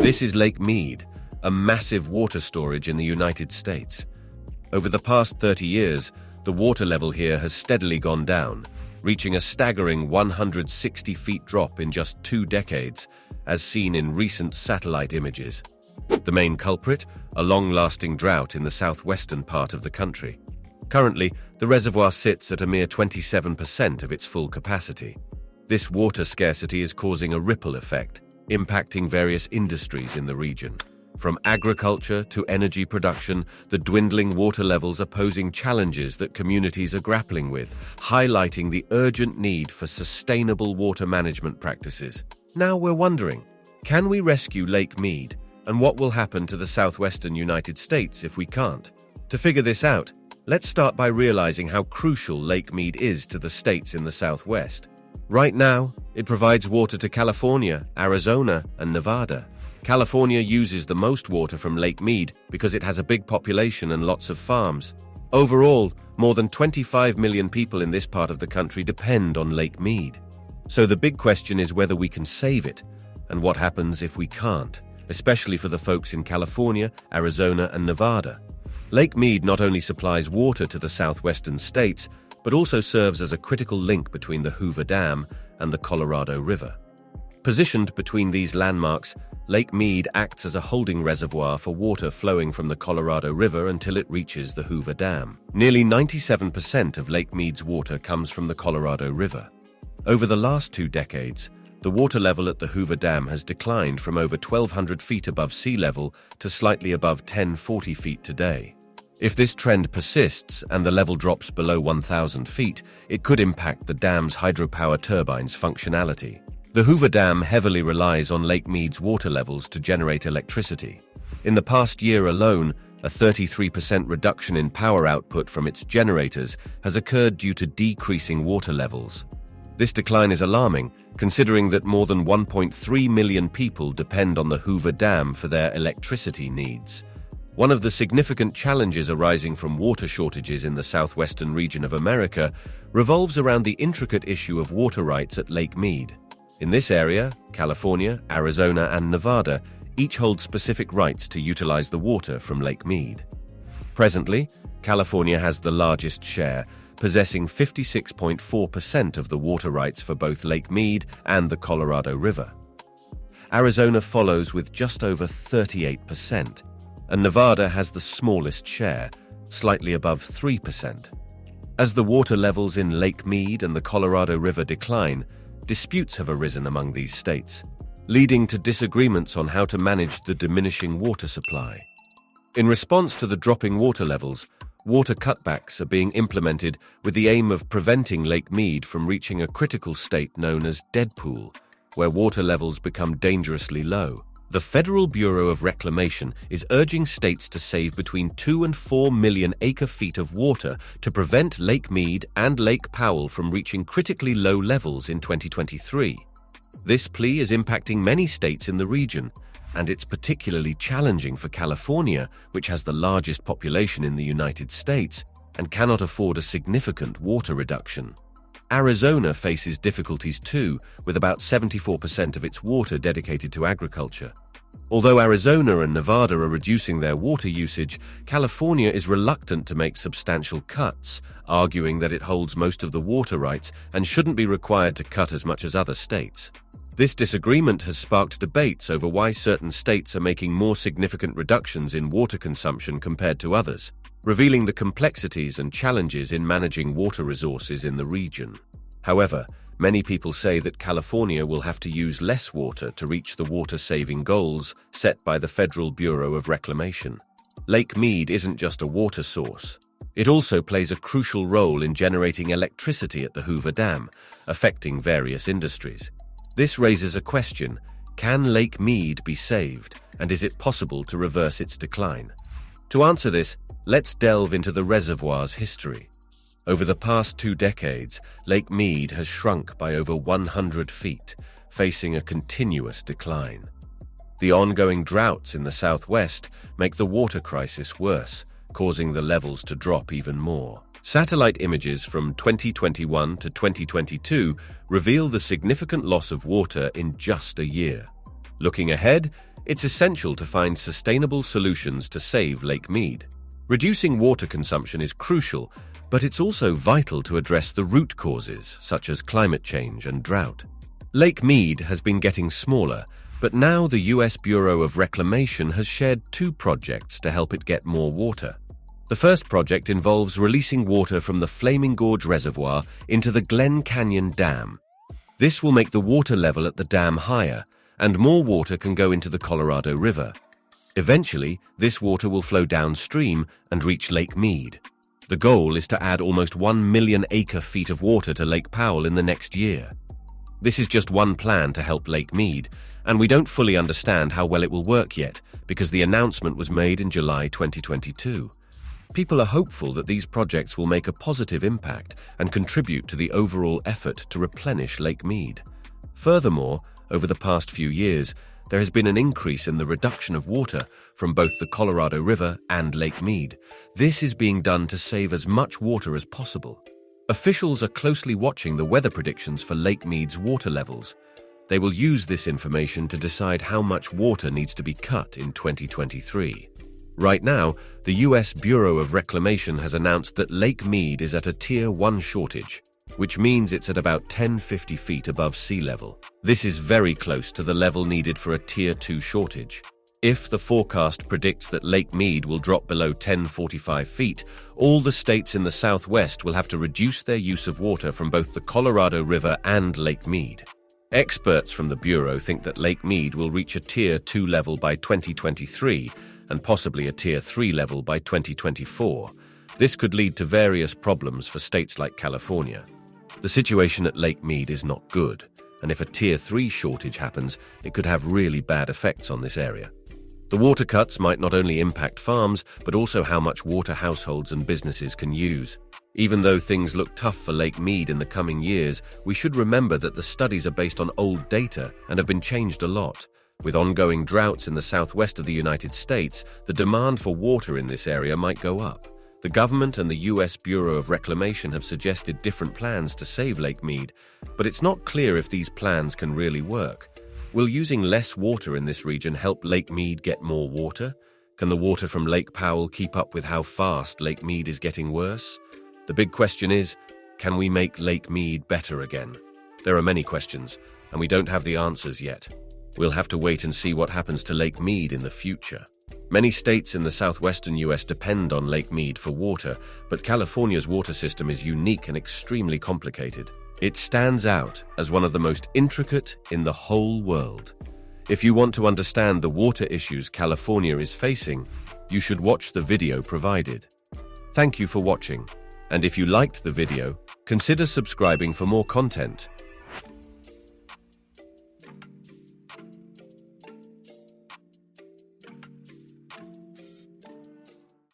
This is Lake Mead, a massive water storage in the United States. Over the past 30 years, the water level here has steadily gone down, reaching a staggering 160 feet drop in just 2 decades, as seen in recent satellite images. The main culprit, a long-lasting drought in the southwestern part of the country. Currently, the reservoir sits at a mere 27% of its full capacity. This water scarcity is causing a ripple effect, impacting various industries in the region. From agriculture to energy production, the dwindling water levels are posing challenges that communities are grappling with, highlighting the urgent need for sustainable water management practices. Now we're wondering, can we rescue Lake Mead? And what will happen to the southwestern United States if we can't? To figure this out, let's start by realizing how crucial Lake Mead is to the states in the southwest. Right now, it provides water to California, Arizona, and Nevada. California uses the most water from Lake Mead because it has a big population and lots of farms. Overall, more than 25 million people in this part of the country depend on Lake Mead. So the big question is whether we can save it, and what happens if we can't, especially for the folks in California, Arizona, and Nevada. Lake Mead not only supplies water to the southwestern states, but also serves as a critical link between the Hoover Dam and the Colorado River. Positioned between these landmarks, Lake Mead acts as a holding reservoir for water flowing from the Colorado River until it reaches the Hoover Dam. Nearly 97% of Lake Mead's water comes from the Colorado River. Over the last 2 decades, the water level at the Hoover Dam has declined from over 1,200 feet above sea level to slightly above 1,040 feet today. If this trend persists and the level drops below 1,000 feet, it could impact the dam's hydropower turbines' functionality. The Hoover Dam heavily relies on Lake Mead's water levels to generate electricity. In the past year alone, a 33% reduction in power output from its generators has occurred due to decreasing water levels. This decline is alarming, considering that more than 1.3 million people depend on the Hoover Dam for their electricity needs. One of the significant challenges arising from water shortages in the southwestern region of America revolves around the intricate issue of water rights at Lake Mead. In this area, California, Arizona, and Nevada each hold specific rights to utilize the water from Lake Mead. Presently, California has the largest share, possessing 56.4% of the water rights for both Lake Mead and the Colorado River. Arizona follows with just over 38%, and Nevada has the smallest share, slightly above 3%. As the water levels in Lake Mead and the Colorado River decline, disputes have arisen among these states, leading to disagreements on how to manage the diminishing water supply. In response to the dropping water levels, water cutbacks are being implemented with the aim of preventing Lake Mead from reaching a critical state known as dead pool, where water levels become dangerously low. The Federal Bureau of Reclamation is urging states to save between 2 and 4 million acre-feet of water to prevent Lake Mead and Lake Powell from reaching critically low levels in 2023. This plea is impacting many states in the region, and it's particularly challenging for California, which has the largest population in the United States and cannot afford a significant water reduction. Arizona faces difficulties too, with about 74% of its water dedicated to agriculture. Although Arizona and Nevada are reducing their water usage, California is reluctant to make substantial cuts, arguing that it holds most of the water rights and shouldn't be required to cut as much as other states. This disagreement has sparked debates over why certain states are making more significant reductions in water consumption compared to others, revealing the complexities and challenges in managing water resources in the region. However, many people say that California will have to use less water to reach the water-saving goals set by the Federal Bureau of Reclamation. Lake Mead isn't just a water source. It also plays a crucial role in generating electricity at the Hoover Dam, affecting various industries. This raises a question: can Lake Mead be saved, and is it possible to reverse its decline? To answer this, let's delve into the reservoir's history. Over the past 2 decades, Lake Mead has shrunk by over 100 feet, facing a continuous decline. The ongoing droughts in the southwest make the water crisis worse, causing the levels to drop even more. Satellite images from 2021 to 2022 reveal the significant loss of water in just a year. Looking ahead, It's essential to find sustainable solutions to save Lake Mead. Reducing water consumption is crucial, but it's also vital to address the root causes, such as climate change and drought. Lake Mead has been getting smaller, but now the US Bureau of Reclamation has shared 2 projects to help it get more water. The first project involves releasing water from the Flaming Gorge Reservoir into the Glen Canyon Dam. This will make the water level at the dam higher, and more water can go into the Colorado River. Eventually, this water will flow downstream and reach Lake Mead. The goal is to add almost 1 million acre-feet of water to Lake Powell in the next year. This is just one plan to help Lake Mead, and we don't fully understand how well it will work yet, because the announcement was made in July 2022. People are hopeful that these projects will make a positive impact and contribute to the overall effort to replenish Lake Mead. Furthermore, over the past few years, there has been an increase in the reduction of water from both the Colorado River and Lake Mead. This is being done to save as much water as possible. Officials are closely watching the weather predictions for Lake Mead's water levels. They will use this information to decide how much water needs to be cut in 2023. Right now, the US Bureau of Reclamation has announced that Lake Mead is at a Tier 1 shortage, which means it's at about 1050 feet above sea level. This is very close to the level needed for a Tier 2 shortage. If the forecast predicts that Lake Mead will drop below 1045 feet, all the states in the southwest will have to reduce their use of water from both the Colorado River and Lake Mead. Experts from the Bureau think that Lake Mead will reach a Tier 2 level by 2023 and possibly a Tier 3 level by 2024. This could lead to various problems for states like California. The situation at Lake Mead is not good, and if a Tier 3 shortage happens, it could have really bad effects on this area. The water cuts might not only impact farms, but also how much water households and businesses can use. Even though things look tough for Lake Mead in the coming years, we should remember that the studies are based on old data and have been changed a lot. With ongoing droughts in the southwest of the United States, the demand for water in this area might go up. The government and the US Bureau of Reclamation have suggested different plans to save Lake Mead, but it's not clear if these plans can really work. Will using less water in this region help Lake Mead get more water? Can the water from Lake Powell keep up with how fast Lake Mead is getting worse? The big question is, can we make Lake Mead better again? There are many questions, and we don't have the answers yet. We'll have to wait and see what happens to Lake Mead in the future. Many states in the southwestern US depend on Lake Mead for water, but California's water system is unique and extremely complicated. It stands out as one of the most intricate in the whole world. If you want to understand the water issues California is facing, you should watch the video provided. Thank you for watching, and if you liked the video, consider subscribing for more content.